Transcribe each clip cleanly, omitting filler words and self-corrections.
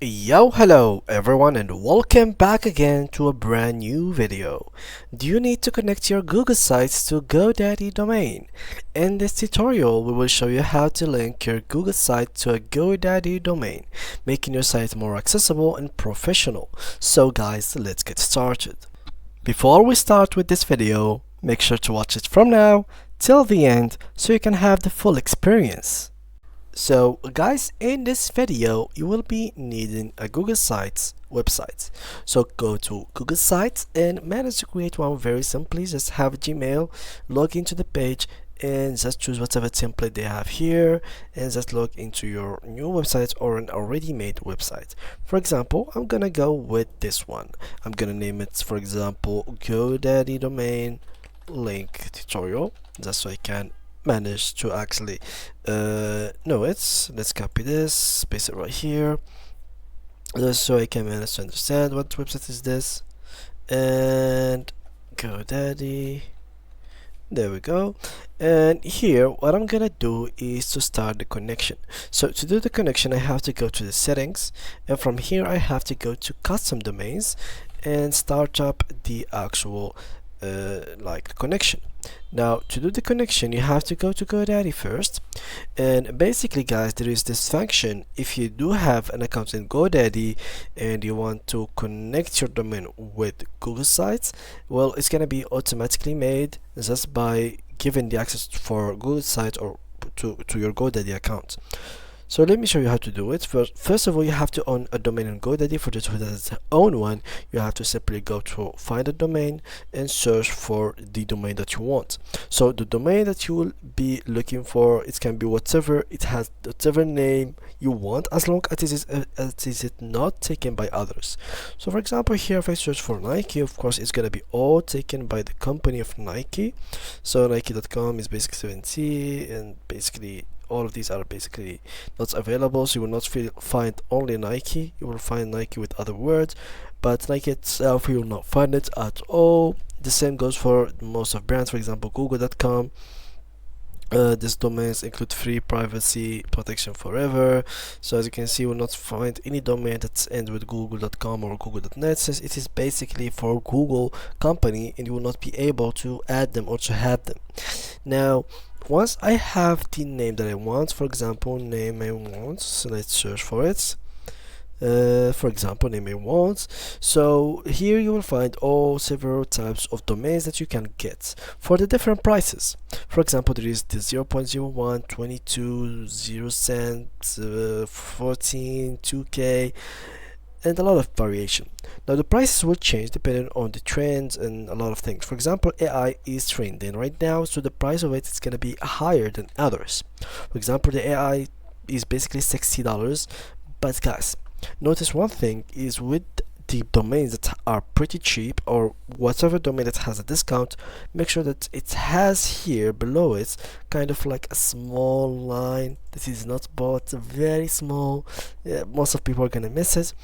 Yo, hello everyone, and welcome back again to a brand new video. Do you need to connect your Google sites to GoDaddy domain? In this tutorial, we will show you how to link your Google site to a GoDaddy domain, making your site more accessible and professional. So guys, let's get started. Before we start with this video, make sure to watch it from now till the end so you can have the full experience. So guys, in this video you will be needing a Google Sites website. So go to Google Sites and manage to create one very simply. Just have Gmail, log into the page and just choose whatever template they have here and just log into your new website or an already made website. For example, I'm gonna go with this one. I'm gonna name it, for example, GoDaddy domain link tutorial, just so I can manage to actually know it. Let's copy this, paste it right here, just so I can manage to understand what website is this. And GoDaddy, there we go. And here what I'm gonna do is to start the connection. So to do the connection, I have to go to the settings, and from here I have to go to custom domains and start up the actual connection. Now to do the connection, you have to go to GoDaddy first, and basically guys, there is this function. If you do have an account in GoDaddy and you want to connect your domain with Google Sites, well, it's gonna be automatically made just by giving the access for Google Sites or to your GoDaddy account. So let me show you how to do it. First of all, you have to own a domain on GoDaddy. For those who doesn't own one, you have to simply go to find a domain and search for the domain that you want. So the domain that you will be looking for, it can be whatever, it has whatever name you want, as long as it is not taken by others. So for example, here if I search for Nike, of course it's gonna be all taken by the company of Nike. So Nike.com is basically 70, and basically all of these are basically not available, so you will not find only Nike. You will find Nike with other words, but Nike itself you will not find it at all. The same goes for most of brands. For example, Google.com, these domains include free privacy protection forever. So as you can see, you will not find any domain that ends with google.com or google.net, since it is basically for Google company and you will not be able to add them or to have them. Now once I have the name that I want, for example, name I want, so let's search for it. For example, name I want. So here you will find all several types of domains that you can get for the different prices. For example, there is the 0.01, 22, 0 cents, 14, 2K, and a lot of variation. Now the prices will change depending on the trends and a lot of things. For example, AI is trending right now, so the price of it is going to be higher than others. For example, the AI is basically $60. But guys, notice one thing is with the domains that are pretty cheap, or whatever domain that has a discount, make sure that it has here below it kind of like a small line that is not bought, very small. Most of people are gonna miss it.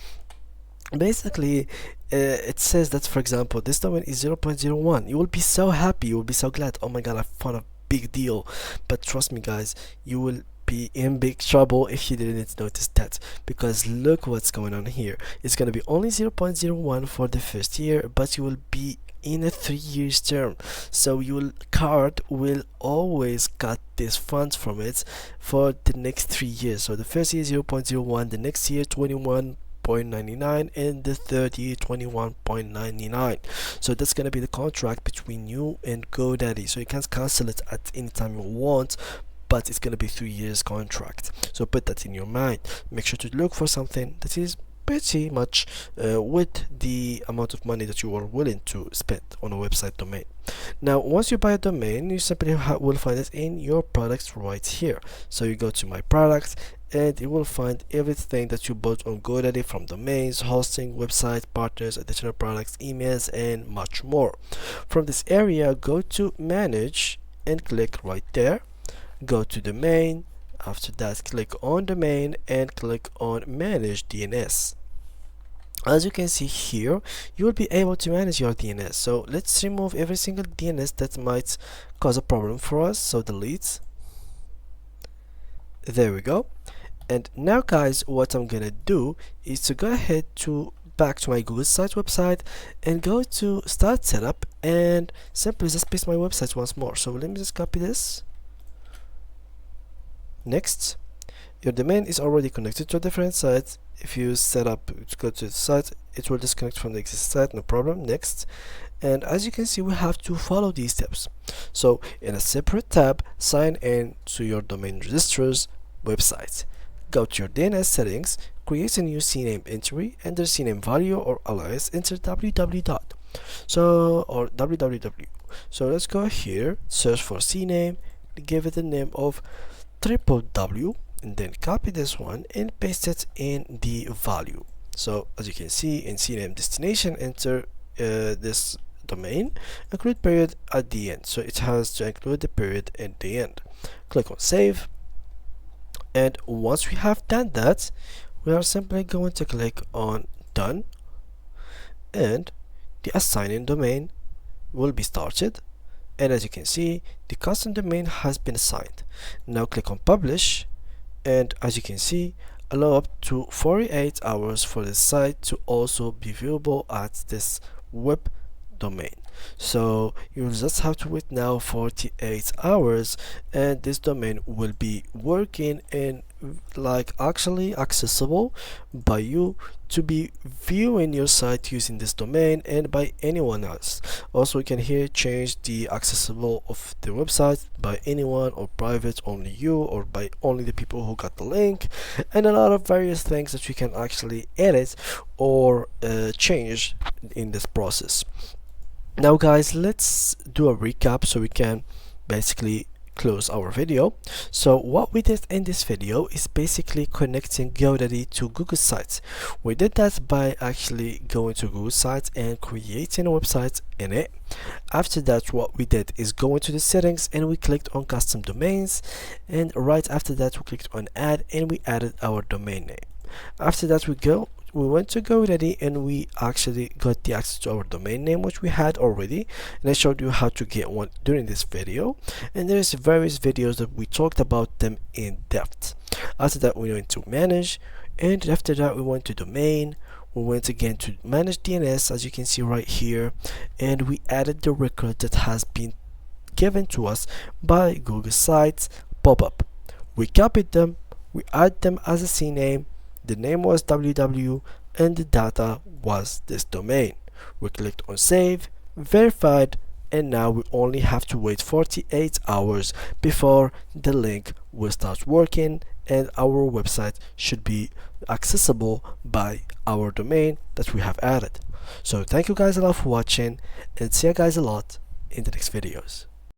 Basically it says that, for example, this domain is 0.01. You will be so happy, you will be so glad, oh my god, I found a big deal. But trust me guys, you will be in big trouble if you didn't notice that, because look what's going on here. It's gonna be only 0.01 for the first year, but you will be in a 3 years term, so your card will always cut this funds from it for the next 3 years. So the first year 0.01, the next year 21.99, and the third year 21.99. so that's gonna be the contract between you and GoDaddy, so you can cancel it at any time you want, but it's gonna be 3 years contract. So put that in your mind. Make sure to look for something that is pretty much with the amount of money that you are willing to spend on a website domain. Now once you buy a domain, you simply will find it in your products right here. So you go to my products and you will find everything that you bought on GoDaddy, from domains, hosting, website, partners, additional products, emails, and much more. From this area, go to manage and click right there. Go to domain. After that, click on domain and click on manage DNS. As you can see here, you will be able to manage your DNS. So let's remove every single DNS that might cause a problem for us. So delete. There we go. And now guys, what I'm gonna do is to go ahead to back to my Google Sites website and go to start setup and simply just paste my website once more. So let me just copy this. Next, your domain is already connected to a different site. If you set up to go to the site, it will disconnect from the existing site, no problem. Next, and as you can see, we have to follow these steps. So in a separate tab, sign in to your domain registrar's website. Go to your DNS settings, create a new CNAME entry, enter CNAME value or alias, enter www dot or www. So let's go here, search for CNAME, give it the name of www, and then copy this one and paste it in the value. So as you can see in CNAME destination, enter this domain, include period at the end. So it has to include the period at the end. Click on save, and once we have done that, we are simply going to click on done, and the assigning domain will be started. And as you can see, the custom domain has been assigned. Now click on publish, and as you can see, allow up to 48 hours for the site to also be viewable at this web domain. So you'll just have to wait now 48 hours, and this domain will be working and like actually accessible by you to be viewing your site using this domain and by anyone else. Also, you can here change the accessible of the website by anyone, or private only you, or by only the people who got the link, and a lot of various things that you can actually edit or change in this process. Now guys, let's do a recap so we can basically close our video. So what we did in this video is basically connecting GoDaddy to Google Sites. We did that by actually going to Google Sites and creating a website in it. After that, what we did is go into the settings and we clicked on custom domains, and right after that we clicked on add and we added our domain name. After that we went to GoDaddy and we actually got the access to our domain name, which we had already, and I showed you how to get one during this video, and there's various videos that we talked about them in depth. After that we went to manage, and after that we went to domain. We went again to manage DNS, as you can see right here, and we added the record that has been given to us by Google Sites pop-up. We copied them, we add them as a CNAME. The name was www and the data was this domain. We clicked on save, verified, and now we only have to wait 48 hours before the link will start working and our website should be accessible by our domain that we have added. So thank you guys a lot for watching, and see you guys a lot in the next videos.